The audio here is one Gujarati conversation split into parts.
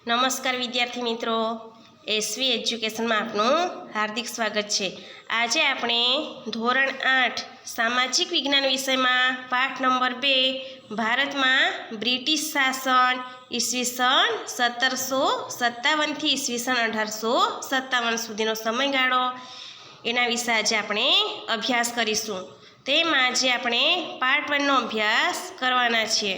નમસ્કાર વિદ્યાર્થી મિત્રો, એસવી એજ્યુકેશનમાં આપનું હાર્દિક સ્વાગત છે। આજે આપણે ધોરણ 8 સામાજિક વિજ્ઞાન વિષયમાં પાઠ નંબર 2 ભારતમાં બ્રિટિશ શાસન ઈસવીસન 1757 થી ઈસવીસન 1857 સુધીનો સમયગાળો એના વિશે આજે આપણે અભ્યાસ કરીશું। તેમાં આજે આપણે પાર્ટ 1 નો અભ્યાસ કરવાના છીએ।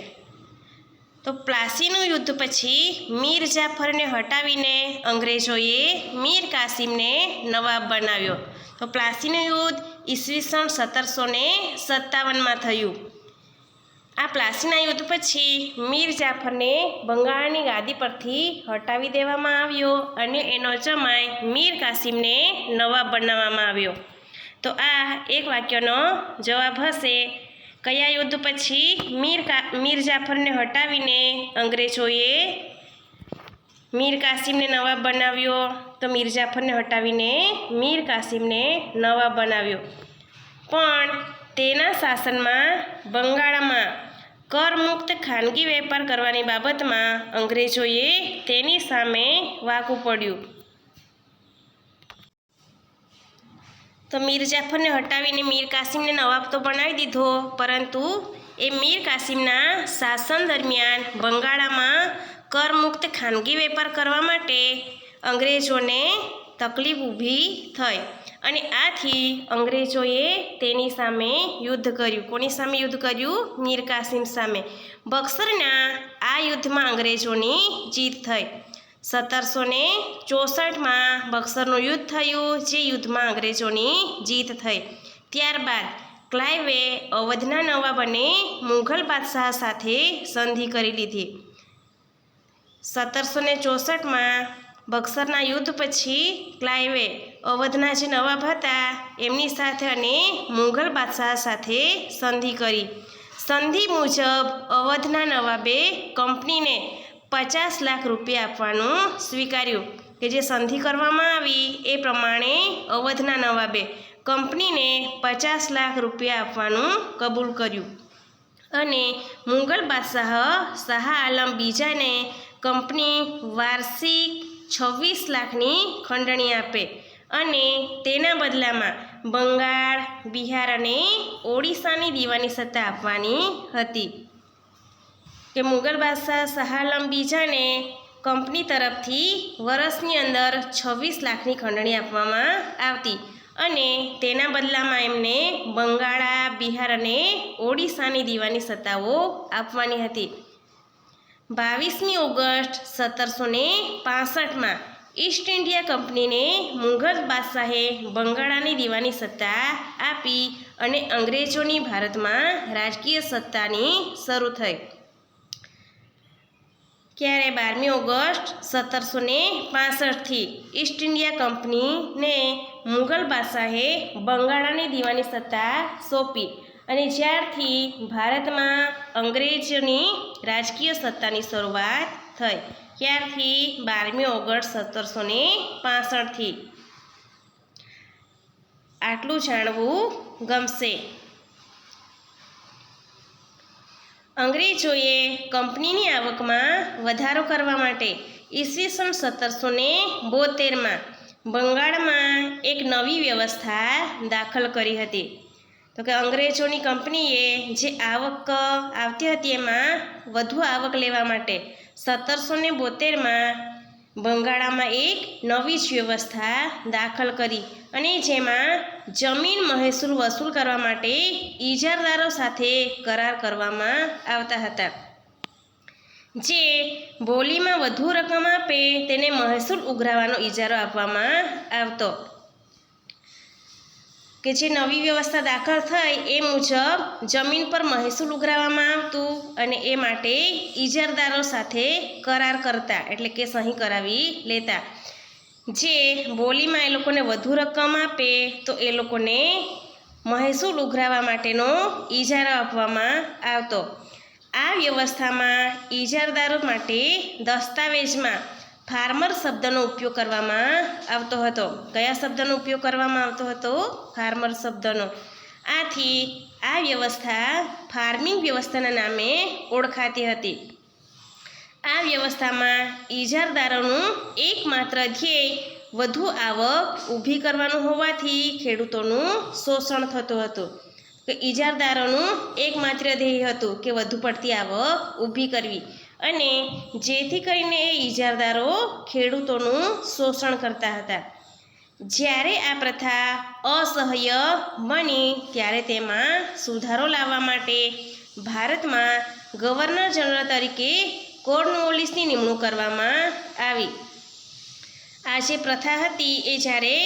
તો પ્લાસીનું યુદ્ધ પછી મીર જાફરને હટાવીને અંગ્રેજોએ મીર કાસિમને નવાબ બનાવ્યો। તો પ્લાસીનું યુદ્ધ ઈસવીસન 1757માં થયું। આ પ્લાસીના યુદ્ધ પછી મીર જાફરને બંગાળની ગાદી પરથી હટાવી દેવામાં આવ્યો અને એનો જમાઈ મીર કાસિમને નવાબ બનાવવામાં આવ્યો। તો આ એક વાક્યનો જવાબ હશે। કયા યુદ્ધ પછી મીર જાફરને હટાવીને અંગ્રેજોએ મીર કાસિમને નવાબ બનાવ્યો? તો મીર જાફરને હટાવીને મીર કાસિમને નવાબ બનાવ્યો। પણ તેના શાસનમાં બંગાળમાં કરમુક્ત ખાનગી વેપાર કરવાની બાબતમાં અંગ્રેજોએ તેની સામે વાકું પડ્યું। તો મીર જાફરને હટાવીને મીર કાસિમને નવાબ તો બનાવી દીધો, પરંતુ એ મીર કાસિમના શાસન દરમિયાન બંગાળમાં કરમુક્ત ખાનગી વેપાર કરવા માટે અંગ્રેજોને તકલીફ ઊભી થઈ અને આથી અંગ્રેજોએ તેની સામે યુદ્ધ કર્યું। કોની સામે યુદ્ધ કર્યું? મીર કાસિમ સામે। બક્સરના આ યુદ્ધમાં અંગ્રેજોની જીત થઈ। 1764માં બક્સરનું યુદ્ધ થયું, જે યુદ્ધમાં અંગ્રેજોની જીત થઈ। ત્યારબાદ ક્લાઇવે અવધના નવાબ અને મુઘલ બાદશાહ સાથે સંધિ કરી લીધી। 1764માં બક્સરના યુદ્ધ પછી ક્લાઇવે અવધના જે નવાબ હતા એમની સાથે અને મુઘલ બાદશાહ સાથે સંધિ કરી। સંધિ મુજબ અવધના નવાબે કંપનીને 50 લાખ રૂપિયા આપવાનું સ્વીકાર્યું। કે જે સંધિ કરવામાં આવી એ પ્રમાણે અવધના નવાબે કંપનીને 50 લાખ રૂપિયા આપવાનું કબૂલ કર્યું અને મુઘલ બાદશાહ શાહ આલમ બીજાને કંપની વાર્ષિક 26 લાખની ખંડણી આપે અને તેના બદલામાં બંગાળ, બિહાર અને ઓડિશાની દીવાની સત્તા આપવાની હતી। કે મુઘલ બાદશાહ શાહ આલમ બીજાને કંપની તરફથી વર્ષની અંદર 26 લાખની ખંડણી આપવામાં આવતી અને તેના બદલામાં એમને બંગાળા, બિહાર અને ઓડિશાની દીવાની સત્તાઓ આપવાની હતી। 22મી ઓગસ્ટ 1765માં ઈસ્ટ ઇન્ડિયા કંપનીને મુઘલ બાદશાહે બંગાળાની દીવાની સત્તા આપી અને અંગ્રેજોની ભારતમાં રાજકીય સત્તાની શરૂ થઈ। ક્યારે? 12મી ઓગસ્ટ 1765થી ઈસ્ટ ઇન્ડિયા કંપનીને મુઘલ બાદશાહે બંગાળાની દીવાની સત્તા સોંપી અને જ્યારથી ભારતમાં અંગ્રેજોની રાજકીય સત્તાની શરૂઆત થઈ। ક્યારથી? 12મી ઓગસ્ટ 1765થી। આટલું જાણવું ગમશે। અંગ્રેજોએ કંપનીની આવકમાં વધારો કરવા માટે ઈસવીસન 1772માં બંગાળમાં એક નવી વ્યવસ્થા દાખલ કરી હતી। તો કે અંગ્રેજોની કંપનીએ જે આવક આવતી હતી એમાં વધુ આવક લેવા માટે 1772માં બંગાળમાં એક નવી જ વ્યવસ્થા દાખલ કરી અને જેમાં જમીન મહેસૂલ વસૂલ કરવા માટે ઇજારદારો સાથે કરાર કરવામાં આવતા હતા। જે બોલીમાં વધુ રકમ આપે તેને મહેસૂલ ઉઘરાવવાનો ઇજારો આપવામાં આવતો। કે જે નવી વ્યવસ્થા દાખલ થઈ એ મુજબ જમીન પર મહેસૂલ ઉઘરાવવામાં આવતું અને એ માટે ઇજારદારો સાથે કરાર કરતા, એટલે કે સહી કરાવી લેતા। જે બોલીમાં એ લોકોને વધુ રકમ આપે તો એ લોકોને મહેસૂલ ઉઘરાવવા માટેનો ઇજારો આપવામાં આવતો। આ વ્યવસ્થામાં ઇજારદારો માટે દસ્તાવેજમાં ફાર્મર શબ્દનો ઉપયોગ કરવામાં આવતો હતો। કયા શબ્દનો ઉપયોગ કરવામાં આવતો હતો? ફાર્મર શબ્દનો। આથી આ વ્યવસ્થા ફાર્મિંગ વ્યવસ્થાના નામે ઓળખાતી હતી। આ વ્યવસ્થામાં ઇજારદારોનું એકમાત્ર ધ્યેય વધુ આવક ઊભી કરવાનું હોવાથી ખેડૂતોનું શોષણ થતું હતું. કે ઇજારદારોનું એકમાત્ર ધ્યેય હતું કે વધુ પડતી આવક ઊભી કરવી, અને જેથી કરીને એ ઇજારદારો ખેડૂતોનું શોષણ કરતા હતા. જ્યારે આ પ્રથા અસહ્ય બની ત્યારે તેમાં સુધારો લાવવા માટે ભારતમાં ગવર્નર જનરલ તરીકે કોર્નવોલિસની નિમણૂક કરવામાં આવી. આ જે પ્રથા હતી એ જ્યારે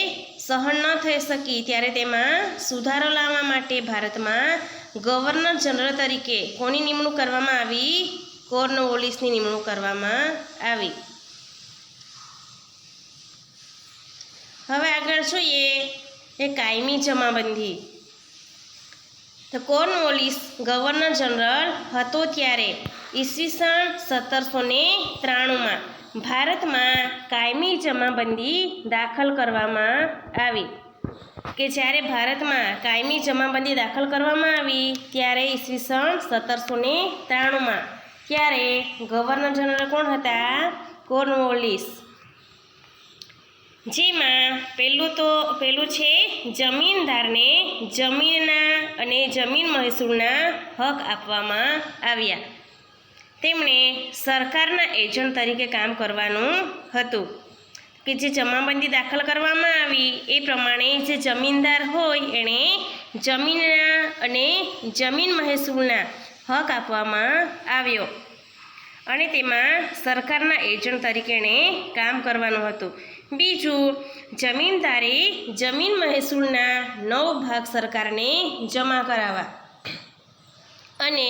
સહન ન થઈ શકી ત્યારે તેમાં સુધારો લાવવા માટે ભારતમાં ગવર્નર જનરલ તરીકે કોની નિમણૂક કરવામાં આવી? કોર્નવોલિસની નિમણૂક કરવામાં આવી. હવે આગળ જોઈએ એ કાયમી જમાબંધી. તો કોર્નવોલિસ ગવર્નર જનરલ હતો ત્યારે ઈસવીસન 1793માં ભારતમાં કાયમી જમાબંધી દાખલ કરવામાં આવી. કે જ્યારે ભારતમાં કાયમી જમાબંધી દાખલ કરવામાં આવી ત્યારે ઈસવીસન 1793માં ત્યારે ગવર્નર જનરલ કોણ હતા? કોર્નવોલિસ. જેમાં પહેલું છે જમીનદારને જમીનના અને જમીન મહેસૂલના હક આપવામાં આવ્યા. તેમણે સરકારના એજન્ટ તરીકે કામ કરવાનું હતું. કે જે જમાબંધી દાખલ કરવામાં આવી એ પ્રમાણે જે જમીનદાર હોય એણે જમીનના અને જમીન મહેસૂલના હક આપવામાં આવ્યો, અને તેમાં સરકારના એજન્ટ તરીકે એણે કામ કરવાનું હતું. બીજું, જમીનદારે જમીન મહેસૂલના 9 ભાગ સરકારને જમા કરાવવા, અને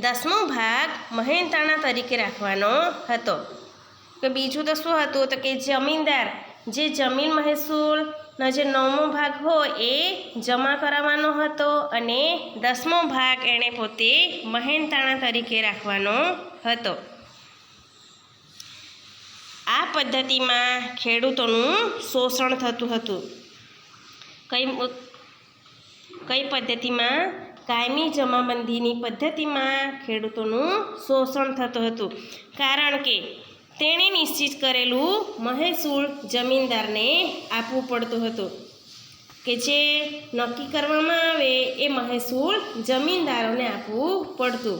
10મો ભાગ મહેનતાણા તરીકે રાખવાનો હતો. કે બીજું તો શું હતું? તો કે જમીનદાર જે જમીન મહેસૂલનો જે 9મો ભાગ હોય એ જમા કરાવવાનો હતો, અને 10મો ભાગ એણે પોતે મહેનતાણા તરીકે રાખવાનો હતો. આ પદ્ધતિમાં ખેડૂતોનું શોષણ થતું હતું. કઈ પદ્ધતિમાં? કાયમી જમાબંધીની પદ્ધતિમાં ખેડૂતોનું શોષણ થતું હતું, કારણ કે તેણે નિશ્ચિત કરેલું મહેસૂલ જમીનદારને આપવું પડતું હતું. કે જે નક્કી કરવામાં આવે એ મહેસૂલ જમીનદારોને આપવું પડતું.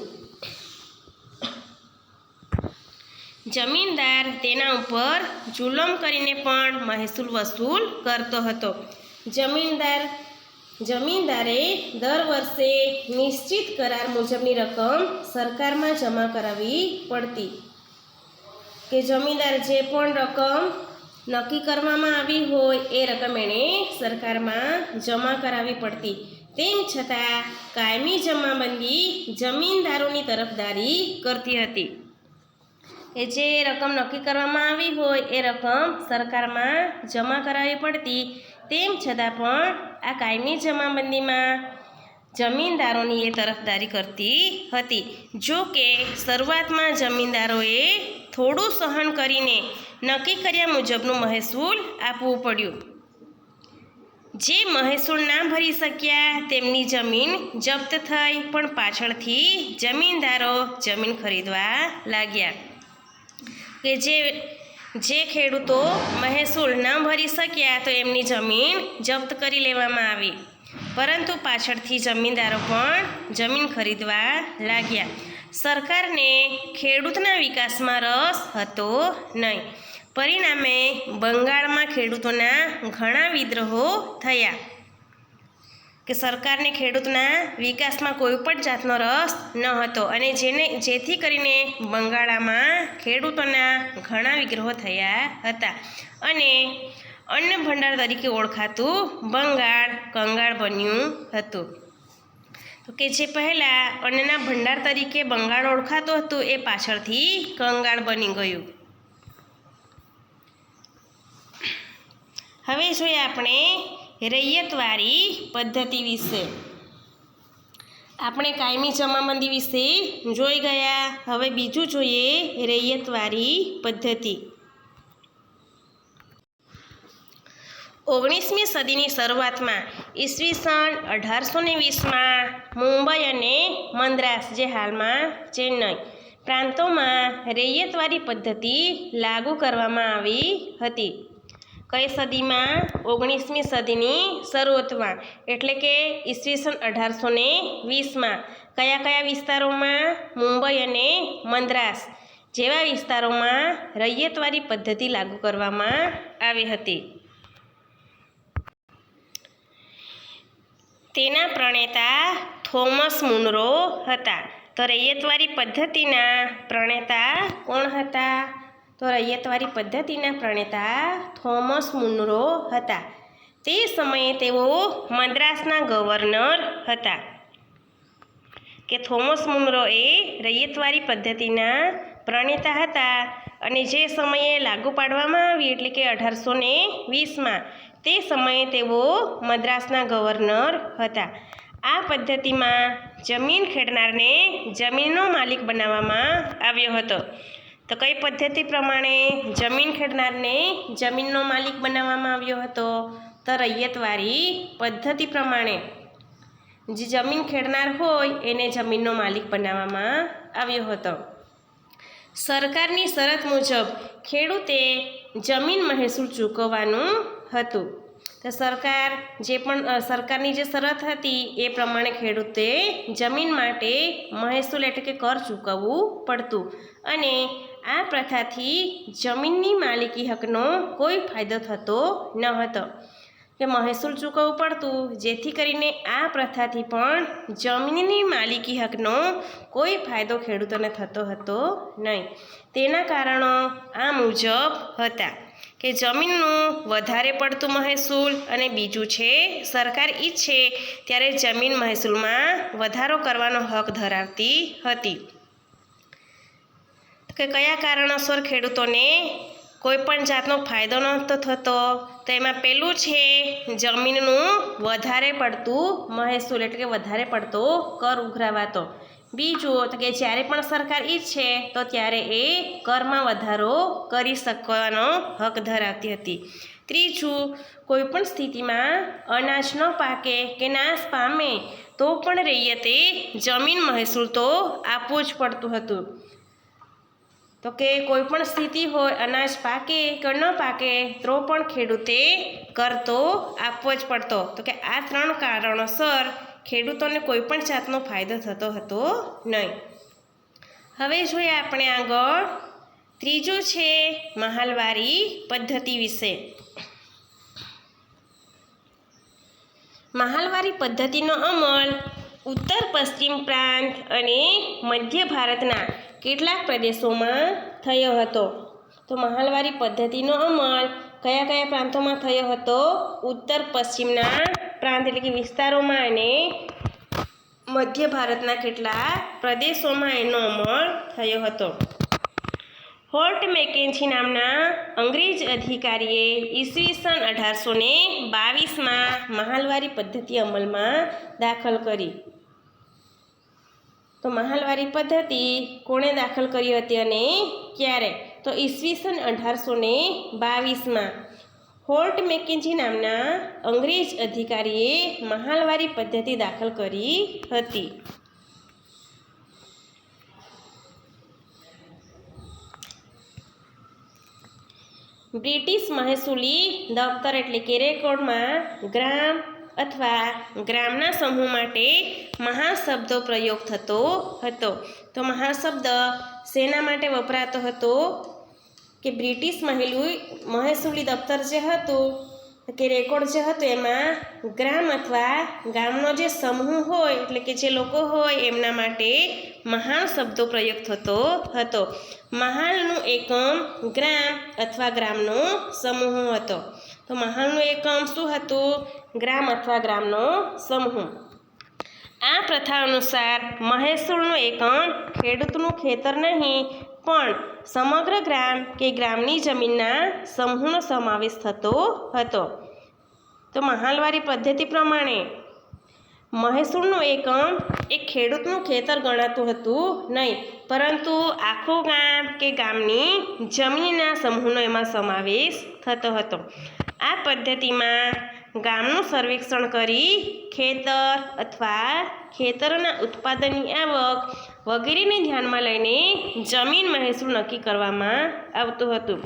જમીનદાર તેના ઉપર જુલમ કરીને પણ મહેસૂલ વસૂલ કરતો હતો. જમીનદારે દર વર્ષે નિશ્ચિત કરાર મુજબની રકમ સરકારમાં જમા કરાવવી પડતી. કે જમીનદાર જે પણ રકમ નક્કી કરવામાં આવી હોય એ રકમ એણે સરકારમાં જમા કરાવવી પડતી. તેમ છતાં કાયમી જમાબંધી જમીનદારોની તરફદારી કરતી હતી. એ જે રકમ નક્કી કરવામાં આવી હોય એ રકમ સરકારમાં જમા કરાવવી પડતી. તેમ છતાં પણ આ કાયમી જમાબંધીમાં જમીનદારોની એ તરફદારી કરતી હતી. જો કે શરૂઆતમાં જમીનદારોએ થોડું સહન કરીને નક્કી કર્યા મુજબનું મહેસૂલ આપવું પડ્યું. જે મહેસૂલ ના ભરી શક્યા તેમની જમીન જપ્ત થઈ, પણ પાછળથી જમીનદારો જમીન ખરીદવા લાગ્યા. કે જે ખેડૂતો મહેસૂલ ન ભરી શક્યા તો એમની જમીન જપ્ત કરી લેવામાં આવી, પરંતુ પાછળથી જમીનદારો પણ જમીન ખરીદવા લાગ્યા. સરકારને ખેડૂતના વિકાસમાં રસ હતો નહીં. પરિણામે બંગાળમાં ખેડૂતોના ઘણા વિદ્રોહો થયા. કે સરકારને ખેડૂતના વિકાસમાં કોઈ પણ જાતનો રસ ન હતો, અને જેથી કરીને બંગાળમાં ખેડૂતોના ઘણા વિદ્રોહો થયા હતા, અને અન્ન ભંડાર તરીકે ઓળખાતું બંગાળ કંગાળ બન્યું હતું. તો કે જે પહેલાં અન્નના ભંડાર તરીકે બંગાળ ઓળખાતું હતું એ પાછળથી કંગાળ બની ગયું. હવે જોઈએ આપણે રૈયતવારી પદ્ધતિ વિશે. આપણે કાયમી જમાબંધી વિશે જોઈ ગયા. હવે બીજું જોઈએ રૈયતવારી પદ્ધતિ. 19મી સદીની શરૂઆતમાં ઈસવીસન 1820માં મુંબઈ અને મદ્રાસ, જે હાલમાં ચેન્નઈ, પ્રાંતોમાં રૈયતવારી પદ્ધતિ લાગુ કરવામાં આવી હતી. કઈ સદીમાં? 19મી સદીની શરૂઆતમાં, એટલે કે ઈસવીસન 1820માં. કયા કયા વિસ્તારોમાં? મુંબઈ અને મદ્રાસ જેવા વિસ્તારોમાં રૈયતવારી પદ્ધતિ લાગુ કરવામાં આવી હતી. તેના પ્રણેતા થોમસ મુનરો હતા. તો રૈયતવારી પદ્ધતિના પ્રણેતા કોણ હતા? તો રૈયતવારી પદ્ધતિના પ્રણેતા થોમસ મુનરો હતા. તે સમયે તેઓ મદ્રાસના ગવર્નર હતા. કે થોમસ મુનરો એ રૈયતવારી પદ્ધતિના પ્રણેતા હતા અને જે સમયે લાગુ પાડવામાં આવી એટલે કે 1820માં, તે સમયે તેઓ મદ્રાસના ગવર્નર હતા. આ પદ્ધતિમાં જમીન ખેડનારને જમીનનો માલિક બનાવવામાં આવ્યો હતો. તો કઈ પદ્ધતિ પ્રમાણે જમીન ખેડનારને જમીનનો માલિક બનાવવામાં આવ્યો હતો? તો રૈયતવારી પદ્ધતિ પ્રમાણે જે જમીન ખેડનાર હોય એને જમીનનો માલિક બનાવવામાં આવ્યો હતો. સરકારની શરત મુજબ ખેડૂતે જમીન મહેસૂલ ચૂકવવાનું હતું. તો સરકારની જે શરત હતી એ પ્રમાણે ખેડૂતે જમીન માટે મહેસૂલ એટલે કે કર ચૂકવવું પડતું અને આ પ્રથાથી જમીનની માલિકી હકનો કોઈ ફાયદો થતો ન હતો. કે મહેસૂલ ચૂકવવું પડતું, જેથી કરીને આ પ્રથાથી પણ જમીનની માલિકી હકનો કોઈ ફાયદો ખેડૂતોને થતો હતો નહીં. તેના કારણો આ મુજબ હતા કે જમીનનું વધારે પડતું મહેસૂલ અને બીજું છે સરકાર ઈચ્છે ત્યારે જમીન મહેસૂલમાં વધારો કરવાનો હક ધરાવતી હતી. કે કયા કારણોસર ખેડૂતોને કોઈ પણ જાતનો ફાયદો નહોતો થતો? તો એમાં પહેલું છે જમીનનું વધારે પડતું મહેસૂલ એટલે કે વધારે પડતો કર ઉઘરાવાતો. બીજું તો કે જ્યારે પણ સરકાર ઈચ્છે તો ત્યારે એ કરમાં વધારો કરી શકવાનો હક ધરાવતી હતી. ત્રીજું, કોઈ પણ સ્થિતિમાં અનાજ ન પાકે કે નાશ પામે તો પણ રૈયતે જમીન મહેસૂલ તો આપવું જ પડતું હતું. તો કે કોઈ પણ સ્થિતિ હોય, અનાજ પાકે કે ન પાકે તો પણ ખેડૂતે કર તો આપવો જ પડતો. તો કે આ 3 કારણોસર ખેડૂતોને કોઈ પણ જાતનો ફાયદો થતો હતો નહીં. હવે જોઈએ આપણે આગળ ત્રીજું છે મહાલવારી પદ્ધતિ વિશે. મહાલવારી પદ્ધતિનો અમલ ઉત્તર પશ્ચિમ પ્રાંત અને મધ્ય ભારતના કેટલાક પ્રદેશોમાં થયો હતો. તો મહાલવારી પદ્ધતિનો અમલ કયા કયા પ્રાંતોમાં થયો હતો? ઉત્તર પશ્ચિમના પ્રાંત એટલે કે વિસ્તારોમાં અને મધ્ય ભારતના કેટલાક પ્રદેશોમાં એનો અમલ થયો હતો. હોર્ટ મેકેન્જી નામના અંગ્રેજ અધિકારીએ ઈસવીસન 1822માં મહાલવારી પદ્ધતિ અમલમાં દાખલ કરી. તો મહાલવારી પદ્ધતિ કોણે દાખલ કરી હતી અને ક્યારે? તો ઈસવીસન 1822માં હોર્ટ મેકેન્જી નામના અંગ્રેજ અધિકારીએ મહાલવારી પદ્ધતિ દાખલ કરી હતી. બ્રિટિશ મહેસૂલી દફતર એટલે કે રેકોર્ડમાં ગ્રામ અથવા ગ્રામના સમૂહ માટે મહાશબ્દો પ્રયોગ થતો હતો. તો મહાશબ્દ શેના માટે વપરાતો હતો? કે બ્રિટિશ મહેસૂલી દફતર જે હતું કે રેકોર્ડ જે હતું એમાં ગ્રામ અથવા ગામનો જે સમૂહ હોય એટલે કે જે લોકો હોય એમના માટે મહાન શબ્દો પ્રયોગ થતો હતો. મહાલનું એકમ ગ્રામ અથવા ગ્રામનો સમૂહ હતો. તો મહાલનું એકમ શું હતું? ગ્રામ અથવા ગ્રામનો સમૂહ. આ પ્રથા અનુસાર મહેસૂલનો એકમ ખેડૂતનું ખેતર નહીં પણ સમગ્ર ગ્રામ કે ગ્રામની જમીનના સમૂહનો સમાવેશ થતો હતો. તો મહાલવારી પદ્ધતિ પ્રમાણે મહેસૂલનું એકમ એ ખેડૂતનું ખેતર ગણાતું હતું નહીં, પરંતુ આખું ગામ કે ગામની જમીનના સમૂહનો એમાં સમાવેશ થતો હતો. આ પદ્ધતિમાં ગામનું સર્વેક્ષણ કરી ખેતર અથવા ખેતરના ઉત્પાદનની આવક વગેરેને ધ્યાનમાં લઈને જમીન મહેસૂલ નક્કી કરવામાં આવતું હતું.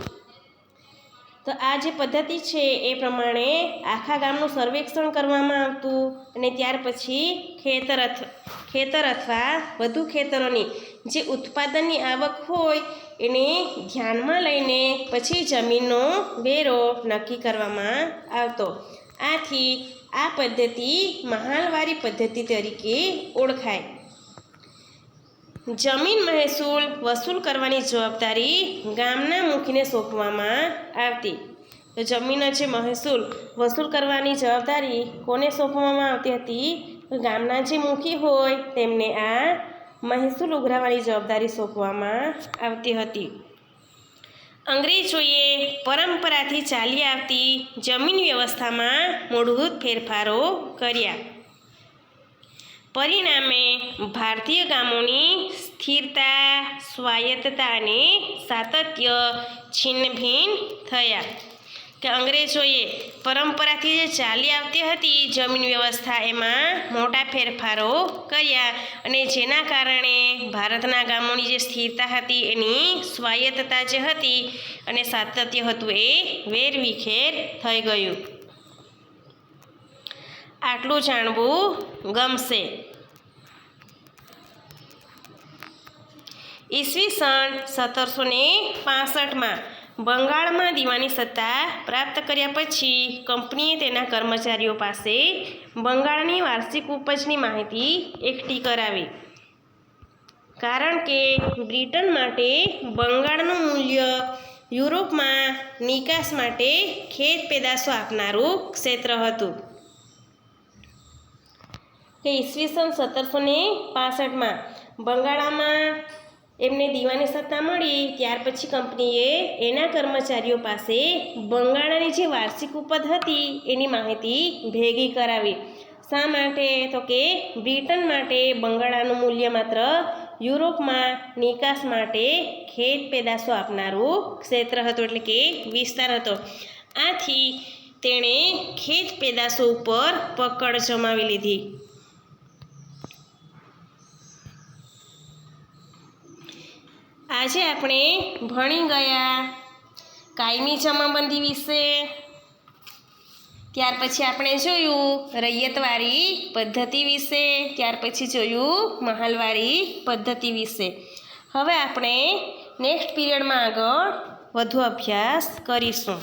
તો આ જે પદ્ધતિ છે એ પ્રમાણે આખા ગામનું સર્વેક્ષણ કરવામાં આવતું અને ત્યાર પછી ખેતર અથવા વધુ ખેતરોની જે ઉત્પાદનની આવક હોય એને ધ્યાનમાં લઈને પછી જમીનનો વેરો નક્કી કરવામાં આવતો. આથી આ પદ્ધતિ મહાલવારી પદ્ધતિ તરીકે ઓળખાય. જમીન મહેસૂલ વસૂલ કરવાની જવાબદારી ગામના મુખીને સોંપવામાં આવતી. તો જમીનનો જે મહેસૂલ વસૂલ કરવાની જવાબદારી કોને સોંપવામાં આવતી હતી? તો ગામના જે મુખી હોય તેમને આ મહેસૂલ ઉઘરાવવાની જવાબદારી સોંપવામાં આવતી હતી. અંગ્રેજોએ પરંપરાથી ચાલી આવતી જમીન વ્યવસ્થામાં મૂળભૂત ફેરફારો કર્યા. પરિણામે ભારતીય ગામોની સ્થિરતા, સ્વાયત્તતા અને સાતત્ય છિન્નભિન્ન થયા. કે અંગ્રેજોએ પરંપરાથી જે ચાલી આવતી હતી જમીન વ્યવસ્થા એમાં મોટા ફેરફારો કર્યા અને જેના કારણે ભારતના ગામોની જે સ્થિરતા હતી એની સ્વાયત્તતા જે હતી અને સાતત્ય હતું એ વેરવિખેર થઈ ગયું. આટલું જાણવું ગમશે. ઈસવીસન 1765માં બંગાળમાં દીવાની સત્તા પ્રાપ્ત કર્યા પછી કંપનીએ તેના કર્મચારીઓ પાસે બંગાળની વાર્ષિક ઉપજની માહિતી એકઠી કરાવી. કારણ કે બ્રિટન માટે બંગાળનું મૂલ્ય યુરોપમાં નિકાસ માટે ખેત પેદાશો આપનારું ક્ષેત્ર હતું. કે ઈસવીસન 1765માં બંગાળમાં એમને દીવાની સત્તા મળી ત્યાર પછી કંપનીએ એના કર્મચારીઓ પાસે બંગાળની જે વાર્ષિક ઉપજ હતી એની માહિતી ભેગી કરાવી. શા માટે? તો કે બ્રિટન માટે બંગાળનું મૂલ્ય માત્ર યુરોપમાં નિકાસ માટે ખેત પેદાશો આપનારું ક્ષેત્ર હતું એટલે કે વિસ્તાર હતો. આથી તેણે ખેત પેદાશો ઉપર પકડ જમાવી લીધી. આજે આપણે ભણી ગયા કાયમી જમાબંધી વિશે. ત્યાર પછી આપણે જોયું રૈયતવારી પદ્ધતિ વિશે. ત્યાર પછી જોયું મહાલવારી પદ્ધતિ વિશે. હવે આપણે નેક્સ્ટ પીરિયડમાં આગળ વધુ અભ્યાસ કરીશું.